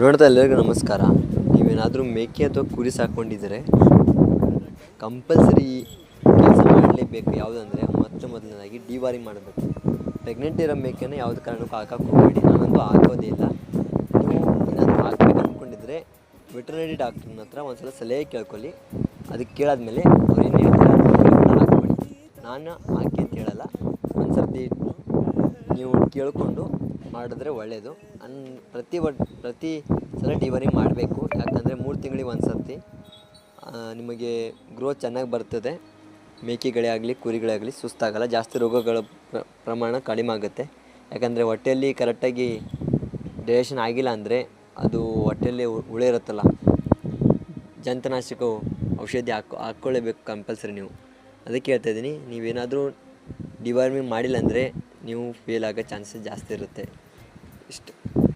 ನೋಡ್ತಾ ಎಲ್ಲರಿಗೂ ನಮಸ್ಕಾರ. ನೀವೇನಾದರೂ ಮೇಕೆ ಅಥವಾ ಕುರಿ ಸಾಕ್ಕೊಂಡಿದ್ದರೆ ಕಂಪಲ್ಸರಿ ಕೆಲಸ ಮಾಡಲೇಬೇಕು. ಯಾವುದಂದರೆ ಮೊದಲನೇದಾಗಿ ಡಿವಾರಿಂಗ್ ಮಾಡಬೇಕು. ಪ್ರೆಗ್ನೆಂಟ್ ಇರೋ ಮೇಕೆನ ಯಾವುದೇ ಕಾರಣಕ್ಕೂ ಹಾಕಕ್ಕೆ ಹೋಗಬೇಡಿ. ನಾನಂತೂ ಹಾಕೋದೇ ಇಲ್ಲ. ನೀವು ಏನಾದರೂ ಹಾಕ್ಬೇಕು ಅಂದ್ಕೊಂಡಿದ್ರೆ ವೆಟರ್ನರಿ ಡಾಕ್ಟ್ರನ ಹತ್ರ ಒಂದು ಸಲ ಸಲಹೆ ಕೇಳ್ಕೊಳ್ಳಿ. ಅದಕ್ಕೆ ಕೇಳಾದ್ಮೇಲೆ ಅವ್ರು ಏನು ಹೇಳ್ತಾರೆ ಅದನ್ನ ಹಾಕ್ಕೊಳ್ಳಿ. ನಾನು ಹಾಕಿ ಅಂತ ಹೇಳಲ್ಲ, ಒಂದು ಸರ್ತಿ ನೀವು ಕೇಳಿಕೊಂಡು ಮಾಡಿದ್ರೆ ಒಳ್ಳೆಯದು. ಪ್ರತಿ ಸಲ ಡಿವರಿಂಗ್ ಮಾಡಬೇಕು. ಯಾಕಂದರೆ 3 ತಿಂಗಳಿಗೆ ಒಂದು ಸರ್ತಿ ನಿಮಗೆ ಗ್ರೋತ್ ಚೆನ್ನಾಗಿ ಬರ್ತದೆ. ಮೇಕೆಗಳೇ ಆಗಲಿ ಕುರಿಗಳೇ ಆಗಲಿ ಸುಸ್ತಾಗಲ್ಲ. ಜಾಸ್ತಿ ರೋಗಗಳ ಪ್ರಮಾಣ ಕಡಿಮೆ ಆಗುತ್ತೆ. ಯಾಕಂದರೆ ಹೊಟ್ಟೆಯಲ್ಲಿ ಕರೆಕ್ಟಾಗಿ ಡೈಜೆಷನ್ ಆಗಿಲ್ಲ ಅಂದರೆ ಅದು ಹೊಟ್ಟೆಯಲ್ಲಿ ಹುಳ ಇರುತ್ತಲ್ಲ, ಜಂತುನಾಶಕ ಔಷಧಿ ಹಾಕ್ಕೊಳ್ಳೇಬೇಕು ಕಂಪಲ್ಸರಿ ನೀವು. ಅದಕ್ಕೆ ಹೇಳ್ತಾಯಿದ್ದೀನಿ, ನೀವೇನಾದರೂ ಡಿವಾರ್ಮಿಂಗ್ ಮಾಡಿಲ್ಲ ಅಂದರೆ ನೀವು ಫೇಲ್ ಆಗೋ ಚಾನ್ಸಸ್ ಜಾಸ್ತಿ ಇರುತ್ತೆ. ಇಷ್ಟು.